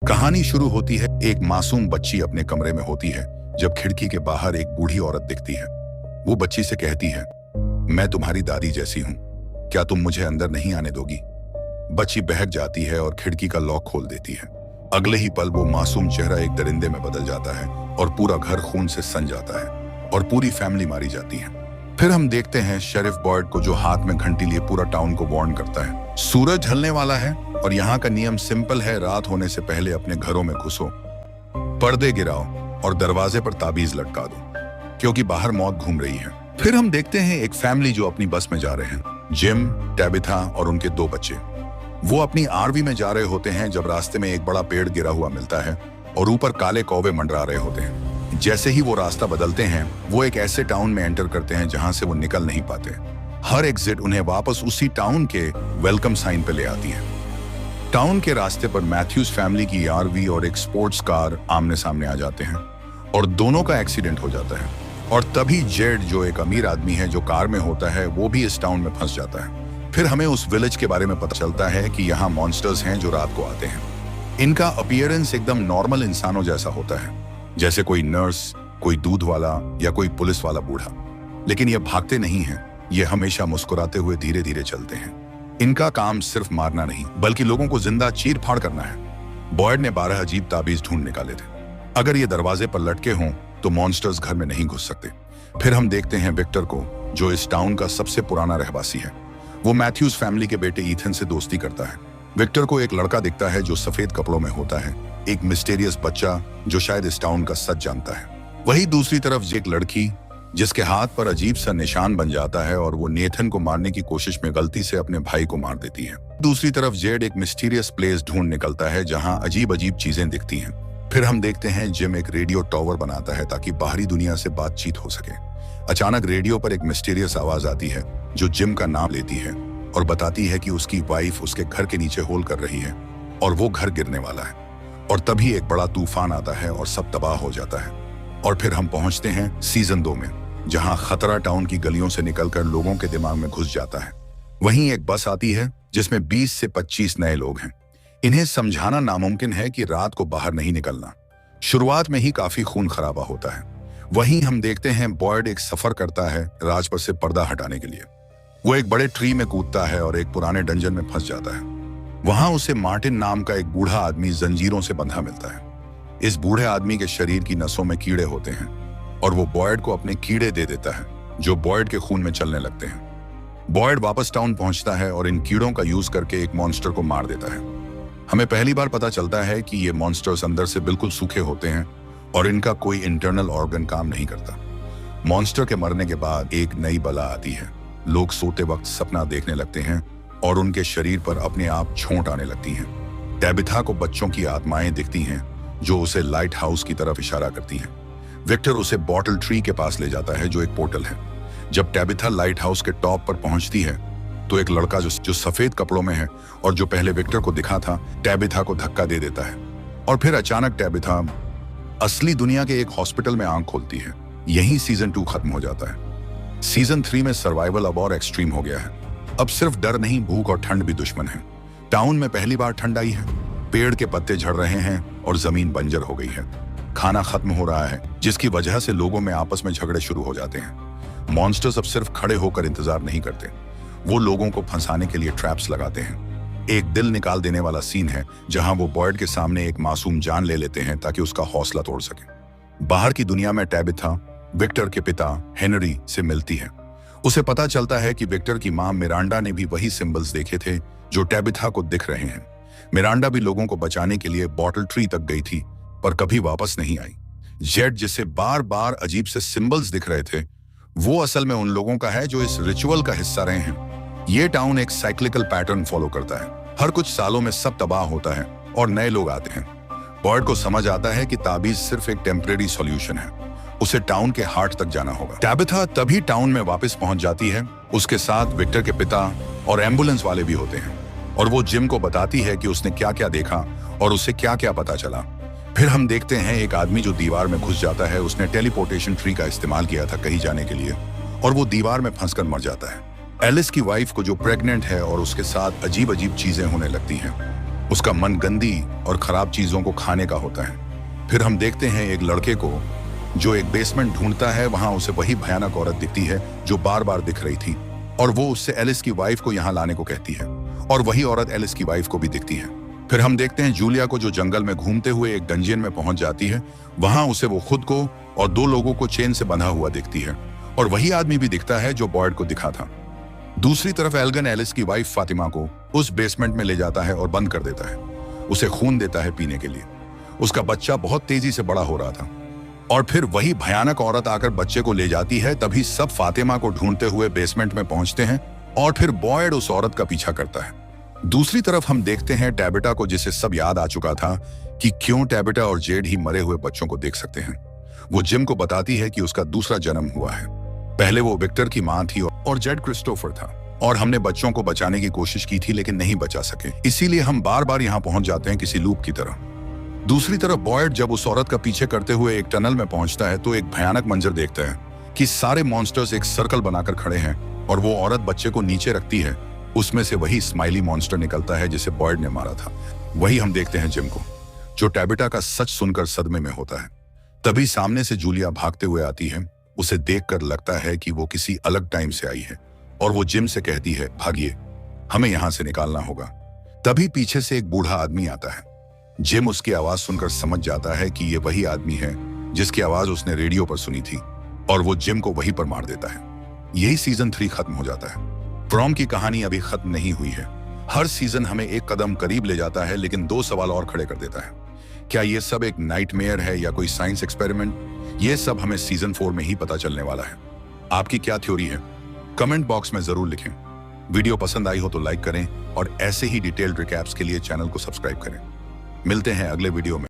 कहानी शुरू होती है एक मासूम बच्ची अपने कमरे में होती है जब खिड़की के बाहर एक बूढ़ी औरत दिखती है। वो बच्ची से कहती है, मैं तुम्हारी दादी जैसी हूं, क्या तुम मुझे अंदर नहीं आने दोगी? बच्ची बहक जाती है और खिड़की का लॉक खोल देती है। अगले ही पल वो मासूम चेहरा एक दरिंदे में बदल जाता है और पूरा घर खून से सन जाता है और पूरी फैमिली मारी जाती है। फिर हम देखते हैं शेरिफ बॉयड को जो हाथ में घंटी लिए पूरा टाउन को वार्न करता है, सूरज ढलने वाला है और यहाँ का नियम सिंपल है, रात होने से पहले अपने घरों में घुसो, पर्दे गिराओ और दरवाजे पर ताबीज लटका दो, क्योंकि बाहर मौत घूम रही है। फिर हम देखते हैं एक फैमिली जो अपनी बस में जा रहे हैं, जिम, टैबिथा और उनके 2 बच्चे। वो अपनी आरवी में जा रहे होते हैं जब रास्ते में एक बड़ा पेड़ गिरा हुआ मिलता है और ऊपर काले कौवे मंडरा रहे होते हैं। जैसे ही वो रास्ता बदलते हैं वो एक ऐसे टाउन में एंटर करते हैं जहां से वो निकल नहीं पाते। हर एग्जिट उन्हें वापस उसी टाउन के वेलकम साइन पे ले आती है। टाउन के रास्ते पर मैथ्यूज फैमिली की आरवी और एक स्पोर्ट्स कार आमने सामने आ जाते हैं और दोनों का एक्सीडेंट हो जाता है। और तभी जेड, जो एक अमीर आदमी है जो कार में होता है, वो भी इस टाउन में फंस जाता है। फिर हमें उस विलेज के बारे में पता चलता है कि यहाँ मॉन्स्टर्स हैं जो रात को आते हैं। इनका अपीयरेंस एकदम नॉर्मल इंसानों जैसा होता है, जैसे कोई नर्स, कोई दूध वाला या कोई पुलिस वाला बूढ़ा। लेकिन ये भागते नहीं हैं, ये हमेशा मुस्कुराते हुए धीरे धीरे चलते हैं। इनका काम सिर्फ मारना नहीं बल्कि लोगों को जिंदा चीर फाड़ करना है। बॉयड ने 12 अजीब ताबीज ढूंढ निकाले थे। अगर ये दरवाजे पर लटके हों तो मॉन्स्टर्स घर में नहीं घुस सकते। फिर हम देखते हैं विक्टर को, जो इस टाउन का सबसे पुराना रहवासी है। वो मैथ्यूज फैमिली के बेटे ईथन से दोस्ती करता है। विक्टर को एक लड़का दिखता है जो सफेद कपड़ों में होता है, एक मिस्टीरियस बच्चा जो शायद इस टाउन का सच जानता है। वही दूसरी तरफ एक लड़की जिसके हाथ पर अजीब सा निशान बन जाता है और वो नेथन को मारने की कोशिश में गलती से अपने भाई को मार देती है। दूसरी तरफ जेड एक मिस्टीरियस प्लेस ढूंढ निकलता है जहां अजीब अजीब चीजें दिखती हैं। फिर हम देखते हैं जिम एक रेडियो टावर बनाता है ताकि बाहरी दुनिया से बातचीत हो सके। अचानक रेडियो पर एक मिस्टीरियस आवाज आती है जो जिम का नाम लेती है और बताती है कि उसकी वाइफ उसके घर के नीचे होल कर रही है और वो घर गिरने वाला है। और तभी एक बड़ा तूफान आता है और सब तबाह हो जाता है। और फिर हम पहुंचते हैं सीजन 2 में, जहां खतरा टाउन की गलियों से निकलकर लोगों के दिमाग में घुस जाता है। वहीं एक बस आती है जिसमें 20 से 25 नए लोग हैं। इन्हें समझाना नामुमकिन है कि रात को बाहर नहीं निकलना। शुरुआत में ही काफी खून खराबा होता है। वहीं हम देखते हैं बॉयड एक सफर करता है राज पर से पर्दा हटाने के लिए। वो एक बड़े ट्री में कूदता है और एक पुराने डंजन में फंस जाता है। वहां उसे मार्टिन नाम का एक बूढ़ा आदमी जंजीरों से बंधा मिलता है। इस बूढ़े आदमी के शरीर की नसों में कीड़े होते हैं और वो बॉयड को अपने कीड़े दे देता है जो बॉयड के खून में चलने लगते हैं। बॉयड वापस टाउन पहुंचता है और इन कीड़ों का यूज करके एक मॉन्स्टर को मार देता है। हमें पहली बार पता चलता है कि ये मॉन्स्टर्स अंदर से बिल्कुल सूखे होते हैं और इनका कोई इंटरनल ऑर्गन काम नहीं करता। मॉन्स्टर के मरने के बाद एक नई बला आती है। लोग सोते वक्त सपना देखने लगते हैं और उनके शरीर पर अपने आप छोंट आने लगती हैं। टैबिथा को बच्चों की आत्माएं दिखती हैं जो उसे लाइट हाउस की तरफ इशारा करती हैं। विक्टर उसे बॉटल ट्री के पास ले जाता है जो एक पोर्टल है। जब टैबिथा लाइट हाउस के टॉप पर पहुंचती है तो एक लड़का जो सफेद कपड़ों में है और जो पहले विक्टर को दिखा था, टैबिथा को धक्का दे देता है। और फिर अचानक टैबिथा असली दुनिया के एक हॉस्पिटल में आंख खोलती है। यही सीजन 2 खत्म हो जाता है। सीजन 3 में सर्वाइवल अब और एक्सट्रीम हो गया है। अब सिर्फ डर नहीं, भूख और ठंड भी दुश्मन है। टाउन में पहली बार ठंड आई है, पेड़ के पत्ते झड़ रहे हैं और जमीन बंजर हो गई है। खाना खत्म हो रहा है जिसकी वजह से लोगों में आपस में झगड़े शुरू हो जाते हैं। मॉन्स्टर्स अब सिर्फ खड़े होकर इंतजार नहीं करते, वो लोगों को फंसाने के लिए ट्रैप्स लगाते हैं। एक दिल निकाल देने वाला सीन है जहां वो बॉयड के सामने एक मासूम जान ले लेते हैं ताकि उसका हौसला तोड़ सके। बाहर की दुनिया में टैबिथा विक्टर के पिता हेनरी से मिलती है। उसे पता चलता है कि विक्टर की मां मिरांडा ने भी वही सिंबल्स देखे थे जो टैबिथा को दिख रहे हैं। मिरांडा भी लोगों को बचाने के लिए बॉटल ट्री तक गई थी पर कभी वापस नहीं आई। जेड, जिसे बार बार अजीब से सिंबल्स दिख रहे थे, वो असल में उन लोगों का है जो इस रिचुअल का हिस्सा रहे हैं। ये टाउन एक साइक्लिकल पैटर्न फॉलो करता है। हर कुछ सालों में सब तबाह होता है और नए लोग आते हैं। बॉयड को समझ आता है कि ताबीज सिर्फ एक टेम्परेरी सॉल्यूशन है, उसे टाउन के हार्ट तक जाना होगा। टैबिथा तभी टाउन में वापस पहुंच जाती है। उसके साथ विक्टर के पिता और एम्बुलेंस वाले भी होते हैं और वो जिम को बताती है कि उसने क्या क्या देखा और उसे क्या क्या पता चला। फिर हम देखते हैं एक आदमी जो दीवार में घुस जाता है। उसने टेलीपोर्टेशन ट्री का इस्तेमाल किया था कहीं जाने के लिए और वो दीवार में फंसकर मर जाता है। एलिस की वाइफ को जो प्रेग्नेंट है और उसके साथ अजीब अजीब चीजें होने लगती हैं। उसका मन गंदी और खराब चीजों को खाने का होता है। फिर हम देखते हैं एक लड़के को जो एक बेसमेंट ढूंढता है। वहां उसे वही भयानक औरत दिखती है जो बार बार दिख रही थी, और वो उससे एलिस की वाइफ को यहाँ लाने को कहती है, और वही औरत एलिस की वाइफ को भी दिखती है। फिर हम देखते हैं जूलिया को जो जंगल में घूमते हुए एक डंजियन में पहुंच जाती है। वहां उसे वो खुद को और 2 लोगों को चेन से बंधा हुआ दिखती है, और वही आदमी भी दिखता है जो बॉयड को दिखा था। दूसरी तरफ एल्गन एलिस की वाइफ फातिमा को उस बेसमेंट में ले जाता है और बंद कर देता है। उसे खून देता है पीने के लिए। उसका बच्चा बहुत तेजी से बड़ा हो रहा था, और फिर वही भयानक औरत आकर बच्चे को ले जाती है। तभी सब फातिमा को ढूंढते हुए बेसमेंट में पहुंचते हैं, और फिर बॉयड उस औरत का पीछा करता है। दूसरी तरफ हम देखते हैं टैबिटा को, जिसे सब याद आ चुका था कि क्यों टैबिटा और जेड ही मरे हुए बच्चों को देख सकते हैं। वो जिम को बताती है कि उसका दूसरा जन्म हुआ है। पहले वो विक्टर की मां थी और जेड क्रिस्टोफर था, और हमने बच्चों को बचाने की कोशिश की थी लेकिन नहीं बचा सके। इसीलिए हम बार बार यहाँ पहुंच जाते हैं किसी लूप की तरह। दूसरी तरफ बॉयड जब उस औरत का पीछे करते हुए एक टनल में पहुंचता है तो एक भयानक मंजर देखता है कि सारे मॉन्स्टर्स एक सर्कल बनाकर खड़े हैं, और वो औरत बच्चे को नीचे रखती है। उसमें से वही स्माइली मॉन्स्टर निकलता है जिसे बॉयड ने मारा था। वही हम देखते हैं जिम को, जो टैबिटा का सच सुनकर सदमे में होता है। तभी सामने से जूलिया भागते हुए आती है। उसे देखकर लगता है कि वो किसी अलग टाइम से आई है, और वो जिम से कहती है, भागिए, हमें यहां से निकालना होगा। तभी पीछे से एक बूढ़ा आदमी आता है। जिम उसकी आवाज सुनकर समझ जाता है कि ये वही आदमी है जिसकी आवाज उसने रेडियो पर सुनी थी, और वो जिम को वहीं पर मार देता है। यही सीजन 3 खत्म हो जाता है। फ्रॉम की कहानी अभी खत्म नहीं हुई है। हर सीजन हमें एक कदम करीब ले जाता है, लेकिन 2 सवाल और खड़े कर देता है। क्या ये सब एक नाइटमेयर है या कोई साइंस एक्सपेरिमेंट? ये सब हमें सीजन 4 में ही पता चलने वाला है। आपकी क्या थ्योरी है? कमेंट बॉक्स में जरूर लिखें। वीडियो पसंद आई हो तो लाइक करें, और ऐसे ही डिटेल्ड रिकैप्स के लिए चैनल को सब्सक्राइब करें। मिलते हैं अगले वीडियो में।